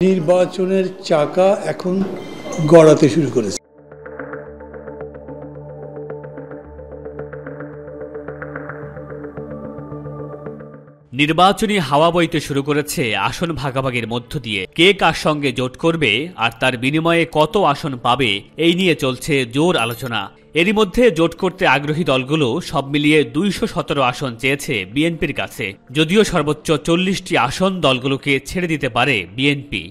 নির্বাচনের চাকা এখন গড়াতে শুরু করেছে। নির্বাচনী হাওয়া বইতে শুরু করেছে আসন ভাগাভাগির মধ্য দিয়ে। কে কার সঙ্গে জোট করবে আর তার বিনিময়ে কত আসন পাবে এই নিয়ে চলছে জোর আলোচনা। এরই মধ্যে জোট করতে আগ্রহী দলগুলো সব মিলিয়ে ২১৭ আসন চেয়েছে বিএনপির কাছে, যদিও সর্বোচ্চ ৪০টি আসন দলগুলোকে ছেড়ে দিতে পারে বিএনপি।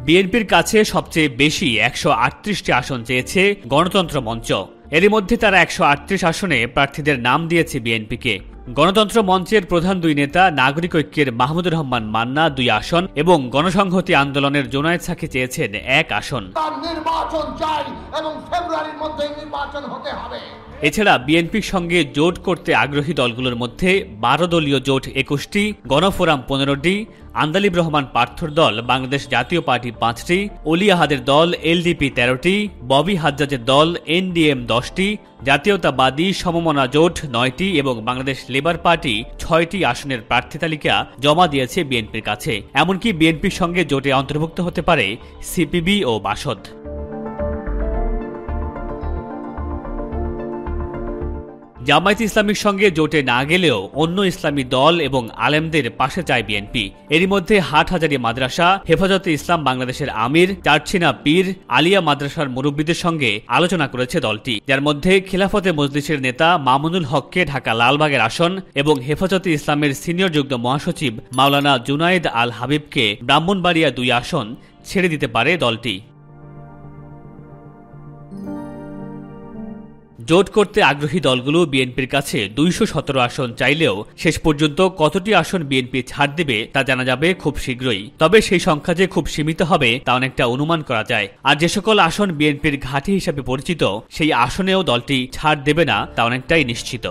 বিএনপির কাছে সবচেয়ে বেশি ১৩৮টি আসন চেয়েছে গণতন্ত্র মঞ্চ। এরই মধ্যে তারা ১৩৮ আসনে প্রার্থীদের নাম দিয়েছে বিএনপিকে। গণতন্ত্র মঞ্চের প্রধান দুই নেতা নাগরিক ঐক্যের মাহমুদুর রহমান মান্না ২ আসন এবং গণসংহতি আন্দোলনের জোনায়েদ সাকি চেয়েছেন ১ আসন। নির্বাচন চাই এবং ফেব্রুয়ারির মধ্যে নির্বাচন হতে হবে। এছাড়া বিএনপির সঙ্গে জোট করতে আগ্রহী দলগুলোর মধ্যে ১২ দলীয় জোট ২১টি, গণফোরাম ১৫টি, আন্দালিব রহমান পার্থর দল বাংলাদেশ জাতীয় পার্টি ৫টি, অলি আহাদের দল এলডিপি ১৩টি, ববি হাজ্জাজের দল এনডিএম ১০টি, জাতীয়তাবাদী সমমনা জোট ৯টি এবং বাংলাদেশ লেবার পার্টি ৬টি আসনের প্রার্থী তালিকা জমা দিয়েছে বিএনপির কাছে। এমনকি বিএনপির সঙ্গে জোটে অন্তর্ভুক্ত হতে পারে সিপিবি ও বাসদ। জামায়াত ইসলামীর সঙ্গে জোটে না গেলেও অন্য ইসলামী দল এবং আলেমদের পাশে চায় বিএনপি। এরই মধ্যে হাটহাজারী মাদ্রাসা, হেফাজতে ইসলাম বাংলাদেশের আমির, চারছিনা পীর, আলিয়া মাদ্রাসার মুরব্বীদের সঙ্গে আলোচনা করেছে দলটি, যার মধ্যে খিলাফতে মজলিসের নেতা মামুনুল হককে ঢাকা লালবাগের আসন এবং হেফাজতে ইসলামের সিনিয়র যুগ্ম মহাসচিব মাওলানা জুনায়েদ আল হাবিবকে ব্রাহ্মণবাড়িয়া ২ আসন ছেড়ে দিতে পারে দলটি। জোট করতে আগ্রহী দলগুলো বিএনপির কাছে ২১৭ আসন চাইলেও শেষ পর্যন্ত কতটি আসন বিএনপি ছাড় দেবে তা জানা যাবে খুব শীঘ্রই। তবে সেই সংখ্যা যে খুব সীমিত হবে তা অনেকটা অনুমান করা যায়। আর যে সকল আসন বিএনপির ঘাঁটি হিসেবে পরিচিত সেই আসনেও দলটি ছাড় দেবে না তা অনেকটাই নিশ্চিত।